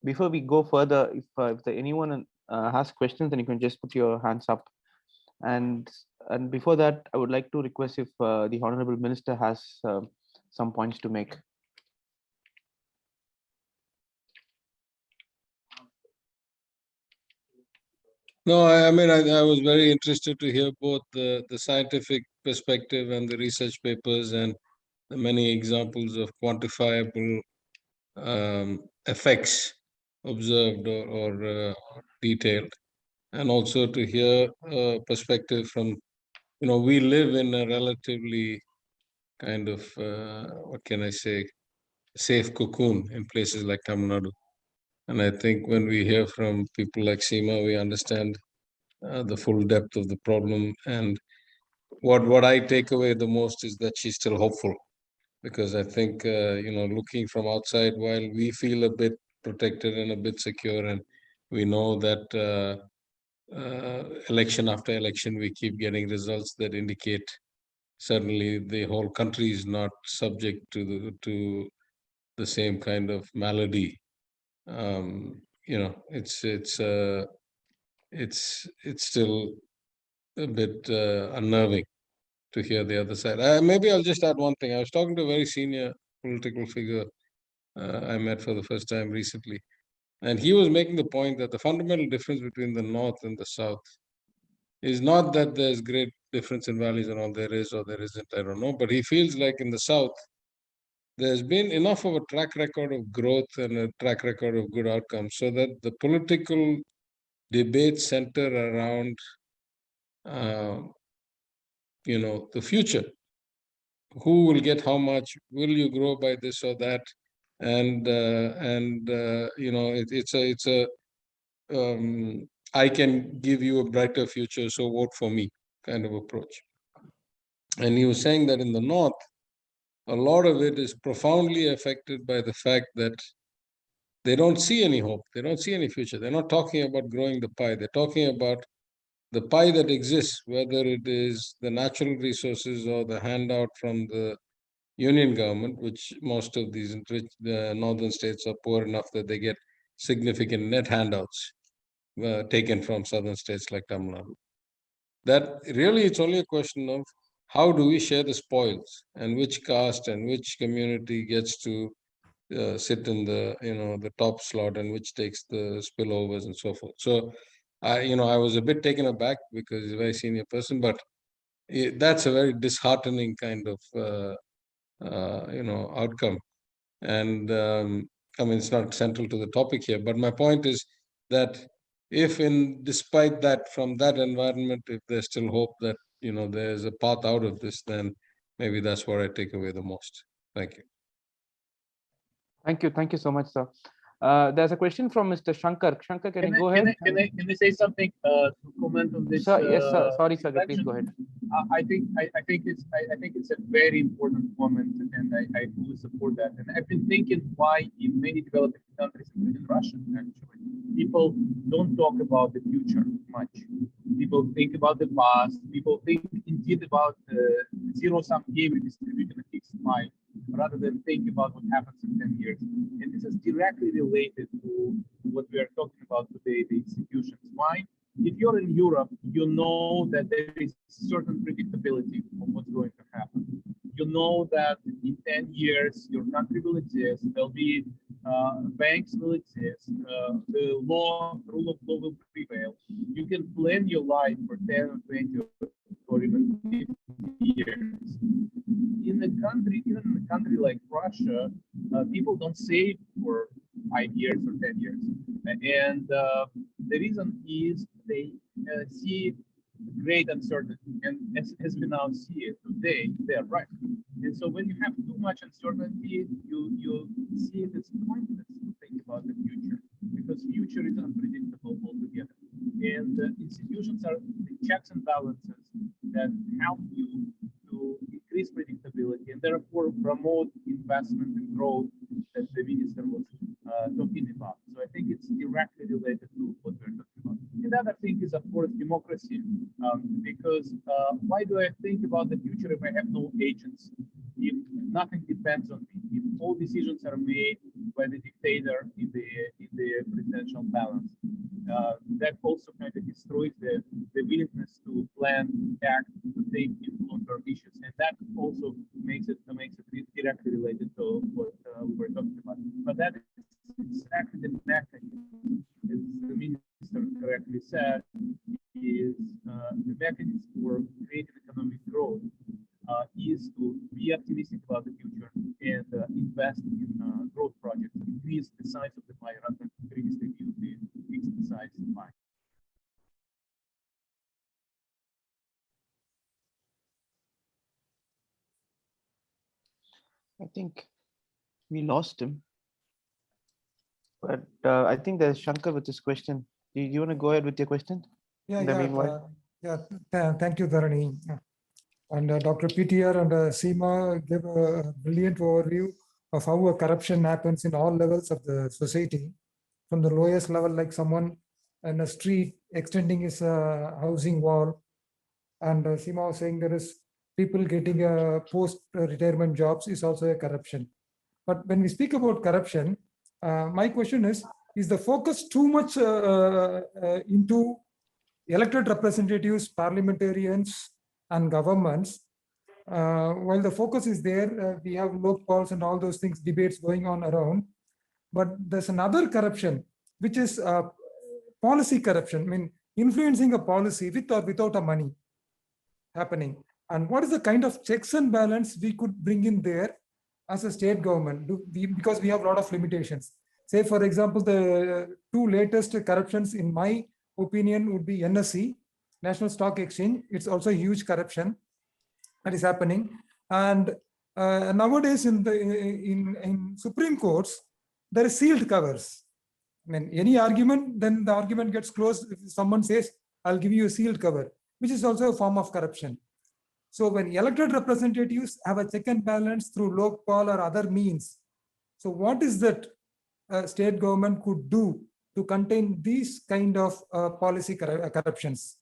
before we go further, if anyone has questions, then you can just put your hands up. And before that, I would like to request if the Honorable Minister has some points to make. No, I mean, I was very interested to hear both the scientific perspective and the research papers and the many examples of quantifiable effects observed or detailed, and also to hear a perspective from, we live in a relatively kind of, what can I say, safe cocoon in places like Tamil Nadu. And I think when we hear from people like Seema, we understand the full depth of the problem. And what I take away the most is that she's still hopeful, because I think, looking from outside, while we feel a bit protected and a bit secure, and we know that election after election, we keep getting results that indicate certainly the whole country is not subject to the same kind of malady. It's still a bit unnerving to hear the other side. Maybe I'll just add one thing. I was talking to a very senior political figure I met for the first time recently, and he was making the point that the fundamental difference between the North and the South is not that there's great difference in values and all. There is or there isn't, I don't know. But he feels like in the South, there's been enough of a track record of growth and a track record of good outcomes so that the political debates center around, the future. Who will get how much? Will you grow by this or that? And it's a I can give you a brighter future, so vote for me kind of approach. And he was saying that in the North, a lot of it is profoundly affected by the fact that they don't see any hope. They don't see any future. They're not talking about growing the pie. They're talking about the pie that exists, whether it is the natural resources or the handout from the union government, which most of these northern states are poor enough that they get significant net handouts taken from southern states like Tamil Nadu. That really, it's only a question of how do we share the spoils, and which caste and which community gets to sit in the top slot, and which takes the spillovers and so forth. So I was a bit taken aback because he's a very senior person, but that's a very disheartening kind of outcome. And I mean, it's not central to the topic here, but my point is that if despite that, from that environment, if there's still hope that, there's a path out of this, then maybe that's what I take away the most. Thank you. Thank you so much, sir. There's a question from Mr. Shankar. Shankar, can you go ahead? Can I say something to comment on this? Sir, yes, sir. Sorry, sir. Please go ahead. I think it's a very important comment, and I fully support that. And I've been thinking why in many developing countries, including Russia, actually, people don't talk about the future much. People think about the past. People think indeed about zero-sum game redistributing a fixed pie, rather than think about what happens in 10 years. And this is directly related to what we are talking about today, the institutions. Why? If you're in Europe, you know that there is certain predictability of what's going to happen. You know that in 10 years, your country will exist, there'll be banks will exist, the rule of law will prevail. You can plan your life for 10 or 20 or even 50 years. In a country, even in a country like Russia, people don't save for 5 years or 10 years. And the reason is they see great uncertainty. And as we now see it today, they're right. And so when you have too much uncertainty, you see it as pointless to think about the future, because future is unpredictable altogether. And institutions are the checks and balances that help you to increase predictability and therefore promote investment and growth that the minister was talking about. So I think it's directly related to what we're talking about. And the other thing is, of course, democracy, because why do I think about the future if I have no agency, if nothing depends on me, if all decisions are made by the dictator in the financial balance. That also kind of destroys the willingness to plan, act, to take into long-term issues, and that also makes it directly related to what we were talking about. But that is exactly the mechanism, as the minister correctly said, is the mechanism for creating economic growth is to be optimistic about the future and invest in growth projects, increase the size of the pie rather than previously fix the size of the pie. I think we lost him. But I think there's Shankar with his question. Do you want to go ahead with your question? Yeah, In the meanwhile? Thank you, Dharani. And Dr. PTR and Seema gave a brilliant overview of how corruption happens in all levels of the society, from the lowest level, like someone in a street extending his housing wall. And Seema was saying there is people getting post-retirement jobs is also a corruption. But when we speak about corruption, my question is the focus too much into elected representatives, parliamentarians, and governments? While the focus is there, we have local polls and all those things, debates going on around. But there's another corruption, which is policy corruption. I mean, influencing a policy with or without a money happening. And what is the kind of checks and balance we could bring in there as a state government? Because we have a lot of limitations. Say, for example, the two latest corruptions, in my opinion, would be NSE, National Stock Exchange. It's also a huge corruption that is happening. And nowadays in Supreme Courts, there is sealed covers. I mean, any argument, then the argument gets closed. If someone says, I'll give you a sealed cover, which is also a form of corruption. So when elected representatives have a check and balance through local or other means, so what is that state government could do to contain these kind of policy corruptions?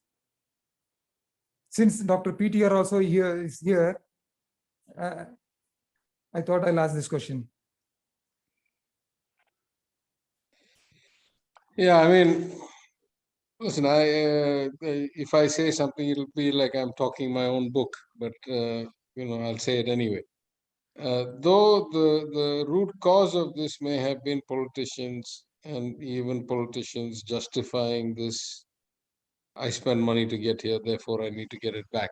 Since Dr. PTR also is here, I thought I'll ask this question. Yeah, I mean, listen, if I say something, it'll be like I'm talking my own book, but I'll say it anyway. Though the root cause of this may have been politicians, and even politicians justifying this, I spend money to get here, therefore I need to get it back.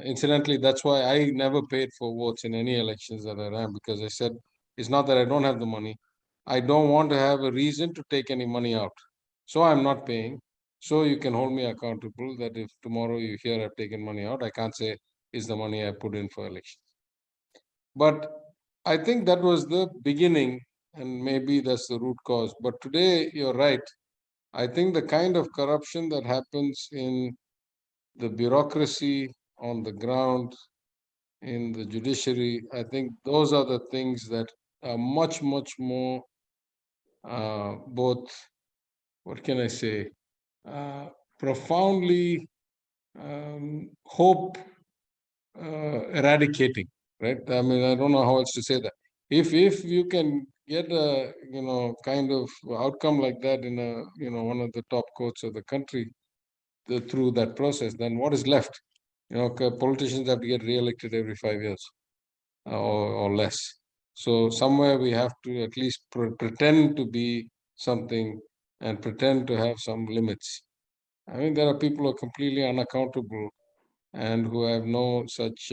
Incidentally, that's why I never paid for votes in any elections that I ran, because I said, it's not that I don't have the money. I don't want to have a reason to take any money out. So I'm not paying. So you can hold me accountable that if tomorrow you hear I've taken money out, I can't say is the money I put in for elections. But I think that was the beginning, and maybe that's the root cause. But today, you're right. I think the kind of corruption that happens in the bureaucracy on the ground, in the judiciary, I think those are the things that are much, much more both, what can I say, profoundly hope eradicating, right? I mean, I don't know how else to say that. If you can get a kind of outcome like that in a one of the top courts of the country through that process, then what is left? Politicians have to get re-elected every 5 years or less. So somewhere we have to at least pretend to be something and pretend to have some limits. I mean, there are people who are completely unaccountable and who have no such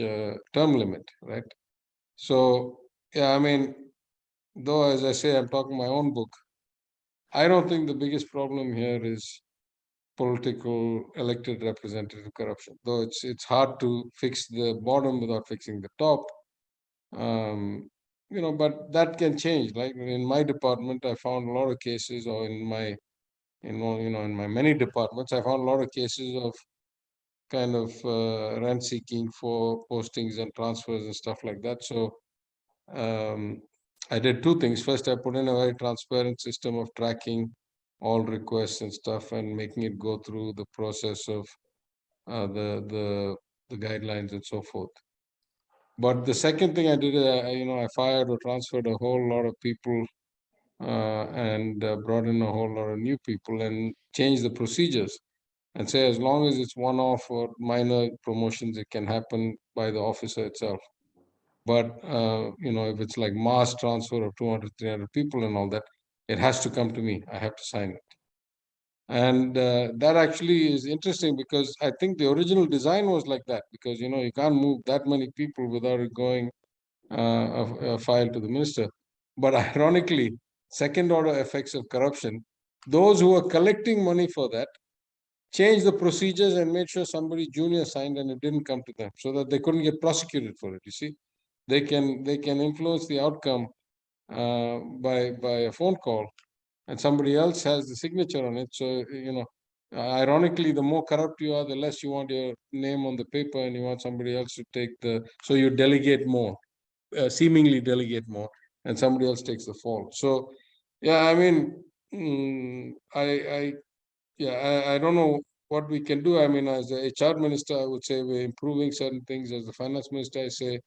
term limit, right? So, yeah, I mean, though, as I say, I'm talking my own book, I don't think the biggest problem here is political elected representative corruption, though it's hard to fix the bottom without fixing the top. But that can change. Like in my department, I found a lot of cases, or in my many departments, I found a lot of cases of kind of rent seeking for postings and transfers and stuff like that. So I did two things. First, I put in a very transparent system of tracking all requests and stuff and making it go through the process of the guidelines and so forth. But the second thing I did, I fired or transferred a whole lot of people and brought in a whole lot of new people and changed the procedures and say as long as it's one-off or minor promotions, it can happen by the officer itself. But if it's like mass transfer of 200, 300 people and all that, it has to come to me. I have to sign it. And that actually is interesting because I think the original design was like that, because you can't move that many people without it going a file to the minister. But ironically, second order effects of corruption, those who are collecting money for that changed the procedures and made sure somebody junior signed and it didn't come to them, so that they couldn't get prosecuted for it. You see, they can influence the outcome by a phone call, and somebody else has the signature on it. So ironically, the more corrupt you are, the less you want your name on the paper, and you want somebody else to take so you delegate more, seemingly delegate more, and somebody else takes the fall. So yeah, I mean, I don't know what we can do. I mean, as the HR minister, I would say we're improving certain things. As the finance minister, I say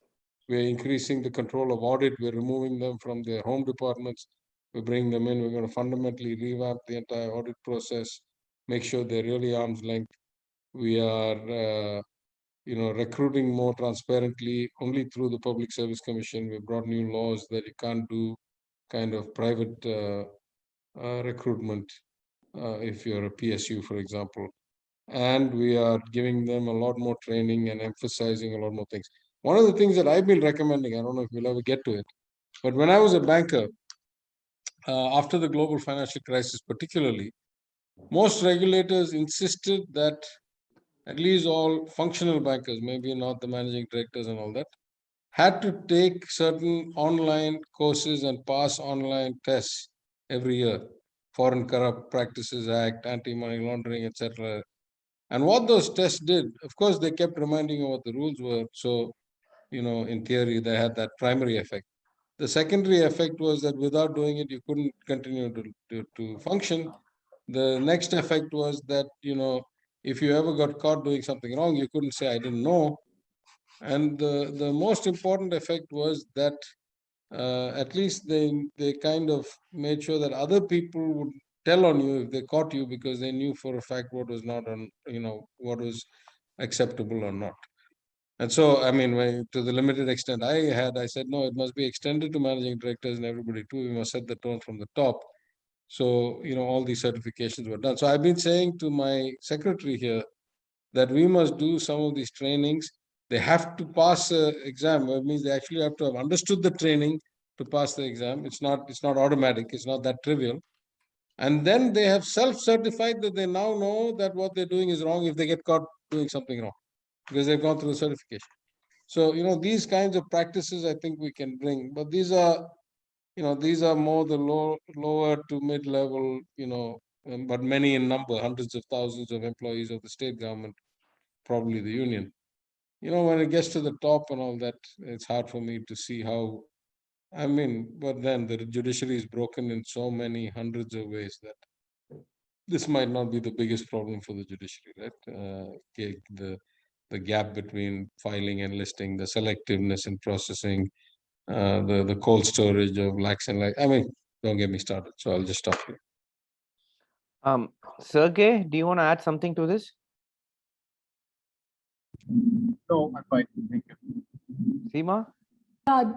we're increasing the control of audit. We're removing them from their home departments. We're bringing them in. We're going to fundamentally revamp the entire audit process, make sure they're really arm's length. We are, recruiting more transparently only through the Public Service Commission. We've brought new laws that you can't do kind of private recruitment if you're a PSU, for example. And we are giving them a lot more training and emphasizing a lot more things. One of the things that I've been recommending, I don't know if we'll ever get to it, but when I was a banker, after the global financial crisis particularly, most regulators insisted that at least all functional bankers, maybe not the managing directors and all that, had to take certain online courses and pass online tests every year. Foreign Corrupt Practices Act, Anti-Money Laundering, etc. And what those tests did, of course, they kept reminding you what the rules were. So, in theory, they had that primary effect. The secondary effect was that without doing it, you couldn't continue to function. The next effect was that, if you ever got caught doing something wrong, you couldn't say, I didn't know. And the most important effect was that at least they kind of made sure that other people would tell on you if they caught you, because they knew for a fact what was not on, what was acceptable or not. And so, I mean, to the limited extent I said, no, it must be extended to managing directors and everybody too. We must set the tone from the top. So, all these certifications were done. So I've been saying to my secretary here that we must do some of these trainings. They have to pass an exam. It means they actually have to have understood the training to pass the exam. It's not automatic. It's not that trivial. And then they have self-certified that they now know that what they're doing is wrong if they get caught doing something wrong, because they've gone through the certification. So, these kinds of practices I think we can bring, but these are more the lower to mid-level, but many in number, hundreds of thousands of employees of the state government, probably the union. When it gets to the top and all that, it's hard for me to see how, but then the judiciary is broken in so many hundreds of ways that this might not be the biggest problem for the judiciary, right? The gap between filing and listing, the selectiveness in processing, the cold storage of lakhs and lakhs. Don't get me started. So I'll just stop here. Sergei, do you want to add something to this? No, I'm fine. Thank you. Seema?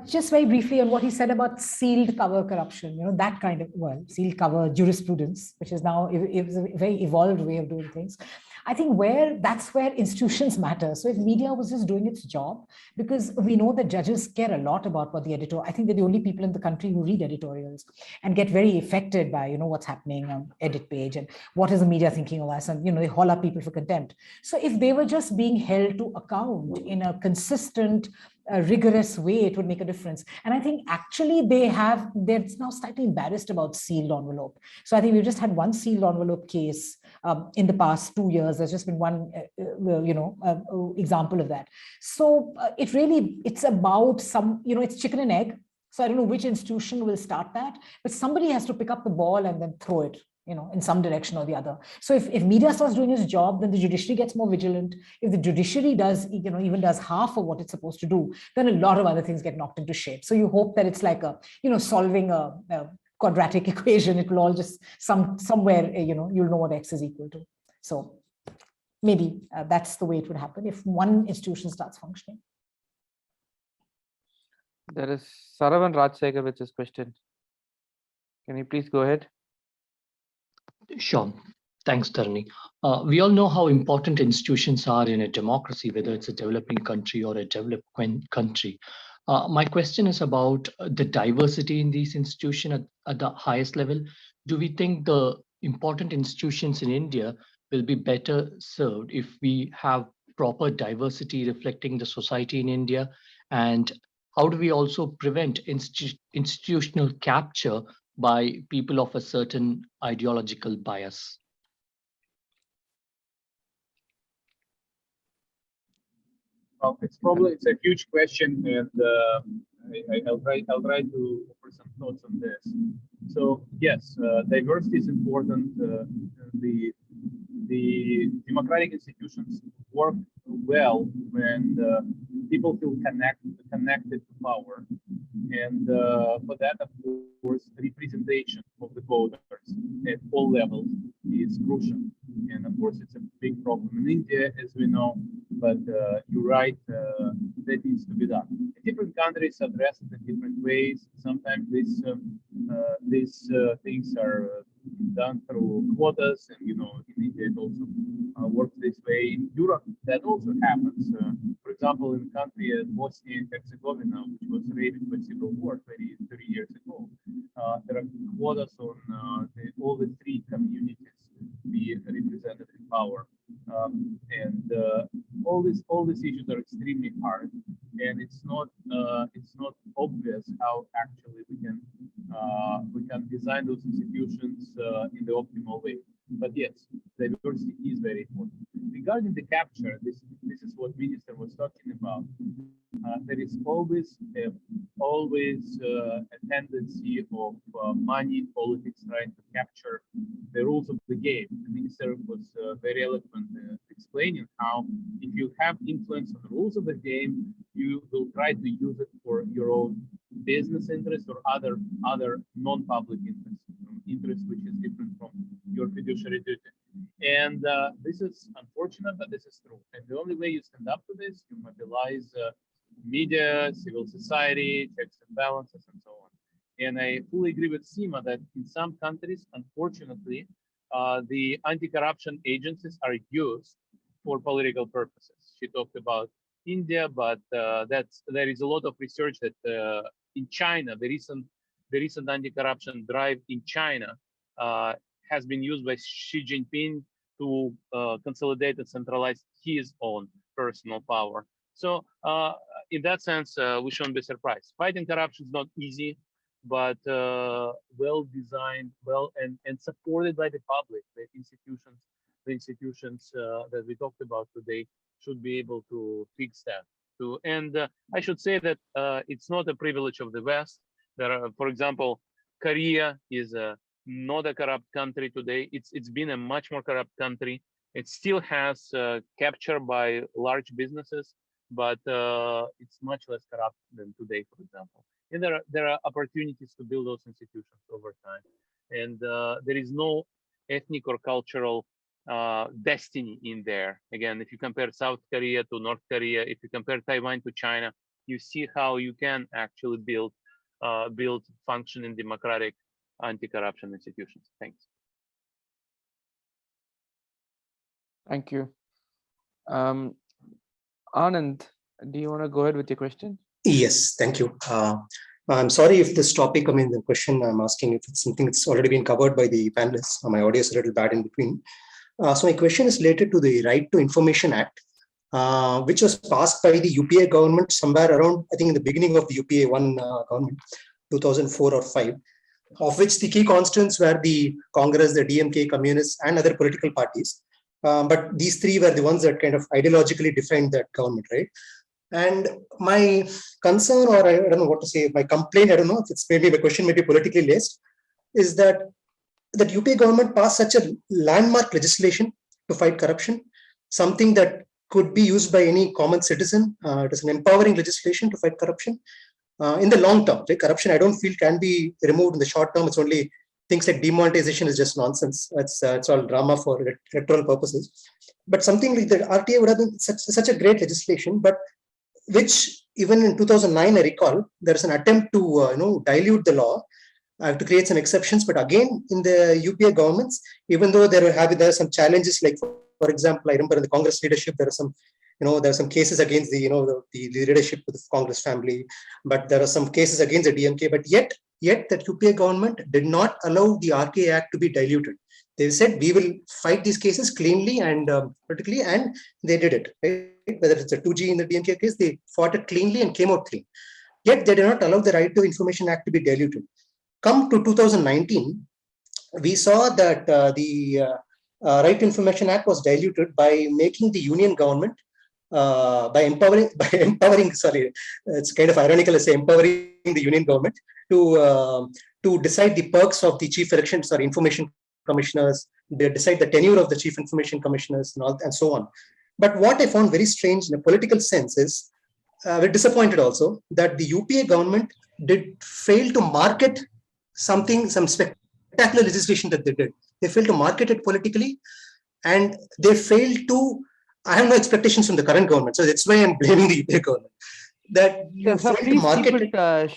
Just very briefly on what he said about sealed cover corruption, that kind of, sealed cover jurisprudence, which is now a very evolved way of doing things. I think that's where institutions matter. So if media was just doing its job, because we know that judges care a lot about what the editor, I think they're the only people in the country who read editorials and get very affected by, what's happening on edit page and what is the media thinking of us, and, they haul up people for contempt. So if they were just being held to account in a consistent, rigorous way, it would make a difference. And I think actually they're now slightly embarrassed about sealed envelope. So I think we've just had one sealed envelope case in the past 2 years. There's just been one, example of that. So it's about it's chicken and egg. So I don't know which institution will start that, but somebody has to pick up the ball and then throw it, in some direction or the other. So if media starts doing its job, then the judiciary gets more vigilant. If the judiciary does, even does half of what it's supposed to do, then a lot of other things get knocked into shape. So you hope that it's like solving a quadratic equation. It will all just somewhere, you'll know what X is equal to. So maybe that's the way it would happen if one institution starts functioning. There is Saravan Rajsekhar with his question. Can you please go ahead? Sure. Thanks, Dharani. We all know how important institutions are in a democracy, whether it's a developing country or a developed country. My question is about the diversity in these institutions at the highest level. Do we think the important institutions in India will be better served if we have proper diversity reflecting the society in India? And how do we also prevent institutional capture by people of a certain ideological bias? Well, it's a huge question, and I'll try to offer some thoughts on this. So yes, diversity is important. The democratic institutions work well when people feel connected to power, and for that, of course, representation of the voters at all levels is crucial. And of course, it's a big problem in India, as we know. But you're right, that needs to be done. Different countries address it in different ways. Sometimes these things are done through quotas, and in India it also works this way. In Europe, that also happens. For example, in a country Bosnia and Herzegovina, which was ravaged by civil war 30 years ago, there are quotas on all the three communities be represented in power, and all these issues are extremely hard, and it's not obvious how actually we can design those institutions in the optimal way. But yes, diversity is very important. Regarding the capture, this is what Minister was talking about. There is always a tendency of money in politics trying to capture the rules of the game. The minister was very eloquent explaining how if you have influence on the rules of the game, you will try to use it for your own business interests or other non-public interests, which is different from your fiduciary duty. And this is unfortunate, but this is true. And the only way you stand up to this, you mobilize media, civil society, checks and balances, and so on. And I fully agree with Seema that in some countries, unfortunately, the anti-corruption agencies are used for political purposes. She talked about India, but there is a lot of research that in China, the recent anti-corruption drive in China has been used by Xi Jinping to consolidate and centralize his own personal power. So in that sense, we shouldn't be surprised. Fighting corruption is not easy, but well designed, and supported by the public. The institutions that we talked about today should be able to fix that. And I should say that it's not a privilege of the West. There are, for example, Korea is not a corrupt country today. It's been a much more corrupt country. It still has capture by large businesses, but it's much less corrupt than today, for example. And there are opportunities to build those institutions over time. And there is no ethnic or cultural destiny in there. Again, if you compare South Korea to North Korea, if you compare Taiwan to China, you see how you can actually build functioning democratic anti-corruption institutions. Thanks. Thank you. Anand, do you want to go ahead with your question? Yes, thank you. I'm sorry if this topic, the question I'm asking, if it's something that's already been covered by the panelists. My audio is a little bad in between. So my question is related to the Right to Information Act, which was passed by the UPA government somewhere around, I think in the beginning of the UPA 1 government, 2004 or 5, of which the key constituents were the Congress, the DMK, Communists, and other political parties. But these three were the ones that kind of ideologically defined that government, right? And my concern, or I don't know what to say, my complaint, I don't know if it's maybe my question may be politically laced, is that UPA government passed such a landmark legislation to fight corruption, something that could be used by any common citizen. It is an empowering legislation to fight corruption. in the long term. Right? Corruption, I don't feel can be removed in the short term. It's only things like demonetization is just nonsense. It's all drama for electoral purposes. But something like the RTA would have been such a great legislation, but which even in 2009, I recall, there is an attempt to dilute the law, to create some exceptions. But again, in the UPA governments, even though there are some challenges, like for example, I remember in the Congress leadership, there are some cases against the leadership of the Congress family, but there are some cases against the DMK. But yet that UPA government did not allow the RTA Act to be diluted. They said we will fight these cases cleanly and politically, and they did it. Right? Whether it's a 2G in the DMK case, they fought it cleanly and came out clean. Yet they did not allow the Right to Information Act to be diluted. Come to 2019, we saw that the Right to Information Act was diluted by making the union government by empowering. Sorry, it's kind of ironical to say empowering the union government to decide the perks of the chief information commissioners. They decide the tenure of the chief information commissioners and so on. But what I found very strange in a political sense is, we're disappointed also that the UPA government did fail to market some spectacular legislation that they did. They failed to market it politically, and they failed to. I have no expectations from the current government, so that's why I'm blaming the UPA government. That you failed to market it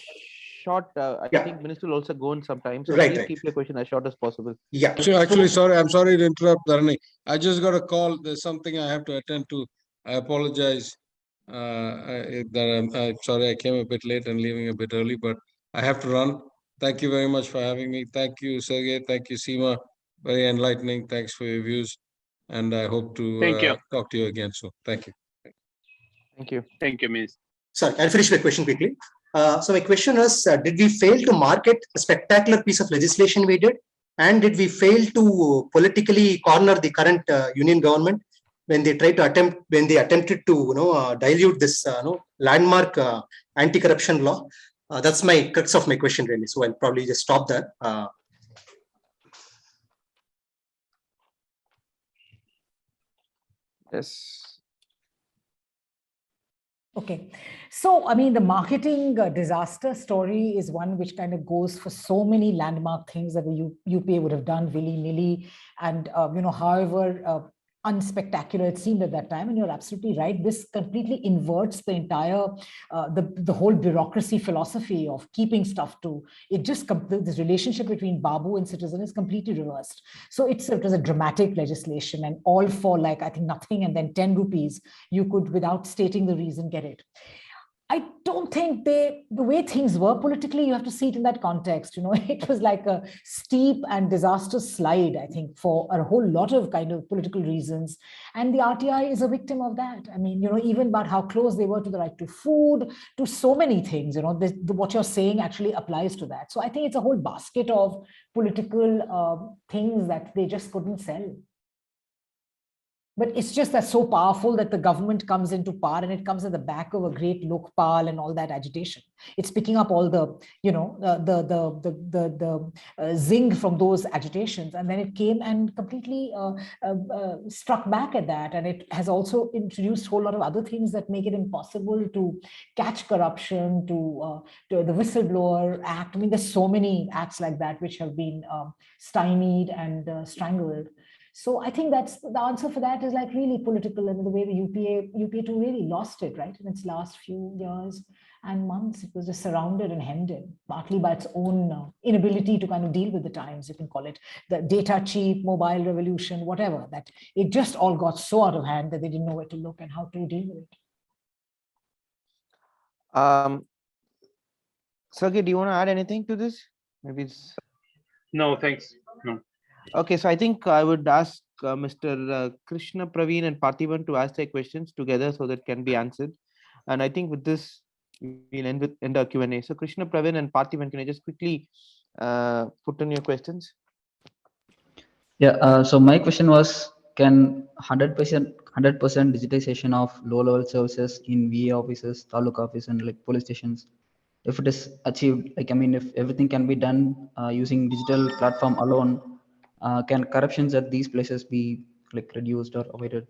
short. I think Minister will also go on sometimes. So Right, please right. keep your question as short as possible. Yeah. Actually, sorry. I'm sorry to interrupt, Dharani. I just got a call. There's something I have to attend to. I apologize. I'm sorry I came a bit late and leaving a bit early, but I have to run. Thank you very much for having me. Thank you, Sergei. Thank you, Seema. Very enlightening. Thanks for your views. And I hope to talk to you again soon. Thank you. Thank you. Thank you, Ms. Sorry, I'll finish my question quickly. So my question was, did we fail to market a spectacular piece of legislation we did? And did we fail to politically corner the current union government when they attempted to dilute this landmark anti-corruption law? That's my crux of my question really. So I'll probably just stop there. Yes. Okay. So, I mean, the marketing disaster story is one which kind of goes for so many landmark things that the UPA would have done willy-nilly. And, however unspectacular it seemed at that time. And you're absolutely right. This completely inverts the entire, the whole bureaucracy philosophy of keeping stuff to, this relationship between Babu and citizen is completely reversed. So it was a dramatic legislation, and all for like, I think nothing, and then 10 rupees, you could, without stating the reason, get it. I don't think the way things were politically, you have to see it in that context. It was like a steep and disastrous slide, I think, for a whole lot of kind of political reasons. And the RTI is a victim of that. I mean, even about how close they were to the right to food, to so many things, what you're saying actually applies to that. So I think it's a whole basket of political things that they just couldn't sell. But it's just that so powerful that the government comes into power, and it comes at the back of a great Lokpal and all that agitation. It's picking up all the, zing from those agitations. And then it came and completely struck back at that. And it has also introduced a whole lot of other things that make it impossible to catch corruption, to the Whistleblower Act. I mean, there's so many acts like that which have been stymied and strangled. So I think that's the answer for that is like really political, and the way the UPA2 really lost it, right? In its last few years and months, it was just surrounded and hemmed in, partly by its own inability to kind of deal with the times, you can call it the data cheap, mobile revolution, whatever, that it just all got so out of hand that they didn't know where to look and how to deal with it. Sergei, do you want to add anything to this? Maybe it's... No, thanks. No. Okay, so I think I would ask Mr. Krishna, Praveen, and Parthiban to ask their questions together so that can be answered. And I think with this, we'll end our Q&A. So Krishna, Praveen, and Parthiban, can I just quickly put in your questions? Yeah. So my question was: can 100% digitization of low-level services in VA offices, taluk office, and like police stations, if it is achieved, like I mean, if everything can be done using digital platform alone, can corruptions at these places be like reduced or avoided?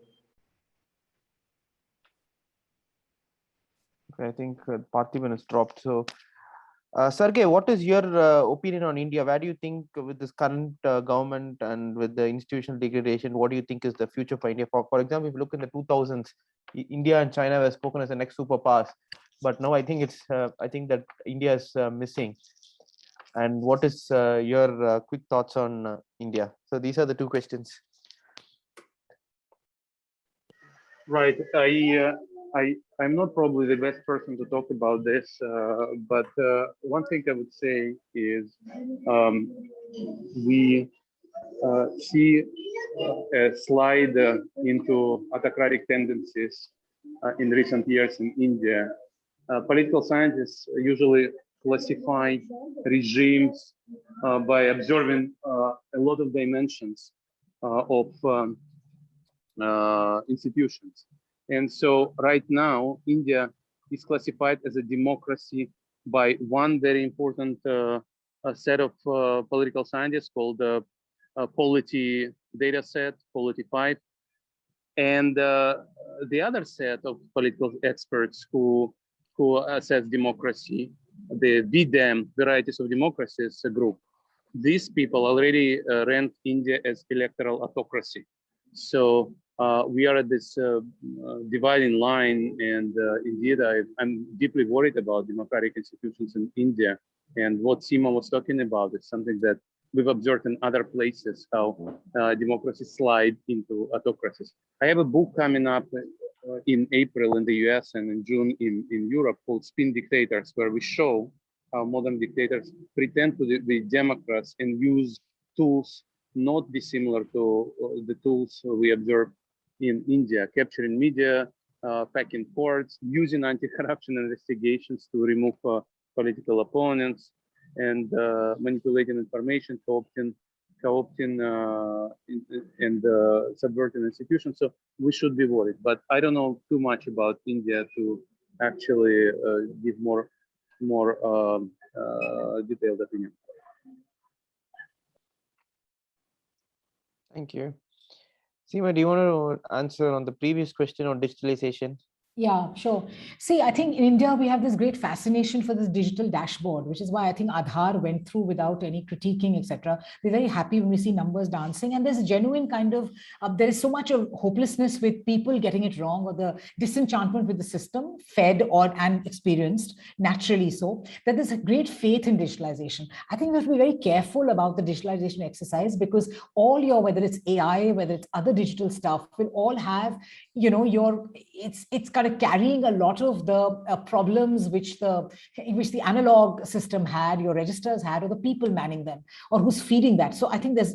Okay, I think Parthiban has dropped. So, Sergei, what is your opinion on India? Where do you think with this current government and with the institutional degradation, what do you think is the future for India? For example, if you look in the 2000s, India and China were spoken as the next superpowers, but now I think it's I think that India is missing. And what is your quick thoughts on India? So these are the two questions. Right. I'm not probably the best person to talk about this, but one thing I would say is we see a slide into autocratic tendencies in recent years in India. Political scientists usually classify regimes by observing a lot of dimensions of institutions. And so right now, India is classified as a democracy by one very important set of political scientists called the Polity data set, Polity 5. And the other set of political experts who assess democracy, the VDEM, Varieties of Democracies group, these people already rank India as electoral autocracy. So we are at this dividing line, and indeed, I'm deeply worried about democratic institutions in India. And what Seema was talking about is something that we've observed in other places, how democracies slide into autocracies. I have a book coming up in April in the US and in June in Europe called Spin Dictators, where we show how modern dictators pretend to be Democrats and use tools not dissimilar to the tools we observe in India, capturing media, packing courts, using anti-corruption investigations to remove political opponents, and manipulating information, co-opting and subverting institutions. So we should be worried. But I don't know too much about India to actually give more detailed opinion. Thank you. Seema, do you want to answer on the previous question on digitalization? Yeah, sure. See, I think in India, we have this great fascination for this digital dashboard, which is why I think Aadhaar went through without any critiquing, etc. We're very happy when we see numbers dancing. And there's a genuine kind of, there is so much of hopelessness with people getting it wrong, or the disenchantment with the system, fed and experienced, naturally so, that there's a great faith in digitalization. I think we have to be very careful about the digitalization exercise, because all your, whether it's AI, whether it's other digital stuff, will all have, you know, it's kind of carrying a lot of the problems which the analog system had, your registers had, or the people manning them, or who's feeding that. So I think there's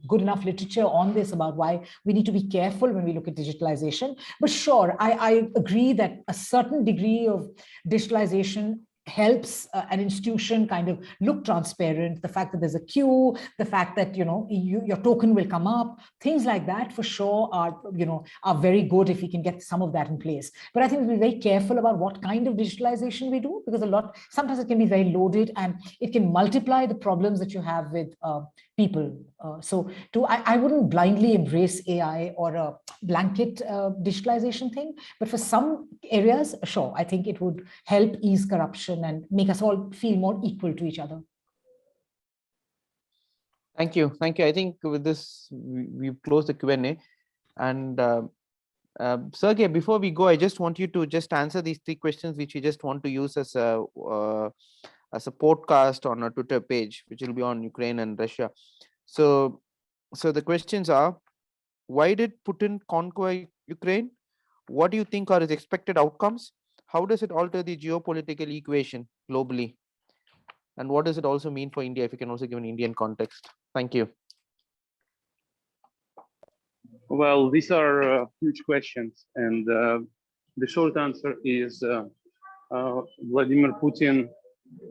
good enough literature on this about why we need to be careful when we look at digitalization. But sure, I agree that a certain degree of digitalization helps an institution kind of look transparent. The fact that there's a queue, the fact that your token will come up, things like that for sure are very good if we can get some of that in place. But I think we'll be very careful about what kind of digitalization we do, because sometimes it can be very loaded and it can multiply the problems that you have with people. I wouldn't blindly embrace AI or a blanket digitalization thing, but for some areas, sure, I think it would help ease corruption and make us all feel more equal to each other. Thank you. Thank you. I think with this, we've closed the Q&A. And Sergei, before we go, I just want you to just answer these three questions, which we just want to use as a podcast on our Twitter page, which will be on Ukraine and Russia. So the questions are: why did Putin conquer Ukraine? What do you think are his expected outcomes? How does it alter the geopolitical equation globally? And what does it also mean for India, if you can also give an Indian context? Thank you. Well, these are huge questions. And the short answer is Vladimir Putin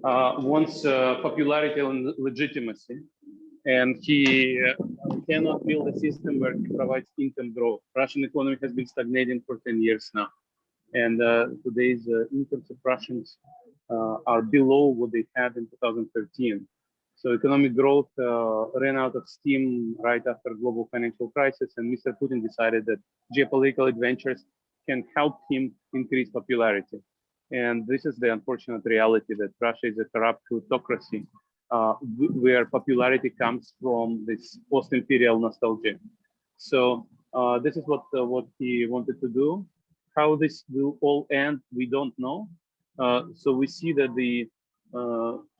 wants popularity and legitimacy. And he cannot build a system where he provides income growth. Russian economy has been stagnating for 10 years now. And today's incomes of Russians are below what they had in 2013. So economic growth ran out of steam right after global financial crisis, and Mr. Putin decided that geopolitical adventures can help him increase popularity. And this is the unfortunate reality that Russia is a corrupt plutocracy where popularity comes from this post-imperial nostalgia. So this is what he wanted to do. How this will all end, we don't know. So we see that the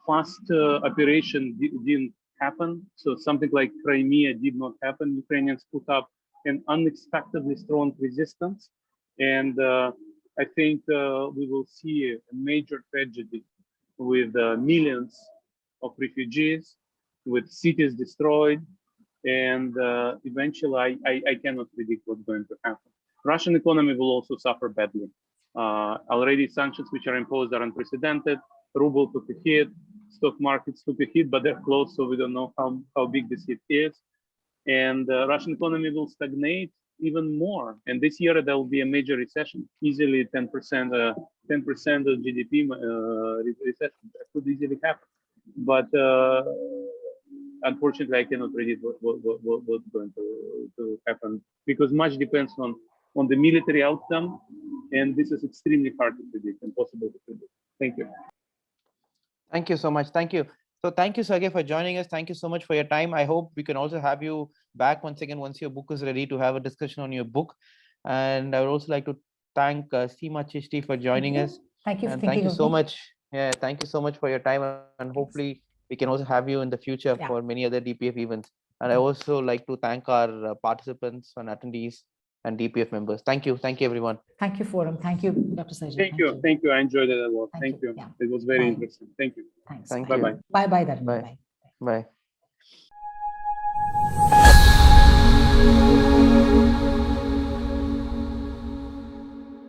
fast operation didn't happen. So something like Crimea did not happen. Ukrainians put up an unexpectedly strong resistance. And I think we will see a major tragedy with millions of refugees, with cities destroyed. And eventually, I cannot predict what's going to happen. Russian economy will also suffer badly. Already sanctions which are imposed are unprecedented. Ruble took a hit, stock markets took a hit, but they're closed, so we don't know how big this hit is. And Russian economy will stagnate even more. And this year there will be a major recession, easily 10% of GDP recession. That could easily happen. But unfortunately, I cannot predict what's going to happen, because much depends on the military outcome, and this is extremely hard to predict, impossible to predict. Thank you. Thank you so much. Thank you. So thank you, Sergei, for joining us. Thank you so much for your time. I hope we can also have you back once again once your book is ready to have a discussion on your book. And I would also like to thank Seema Chishti for joining us. Thank you for and thinking thank you of so me. much. Yeah, thank you so much for your time. And hopefully we can also have you in the future Yeah. for many other DPF events. And I also like to thank our participants and attendees and DPF members. Thank you. Thank you, everyone. Thank you, Forum. Thank you, Dr. Sergei. Thank you. I enjoyed it a lot. Thank Thank you. Yeah. It was very Bye. interesting. Thank you. Thanks. Thank Bye. you. Bye. Bye. Bye. Bye.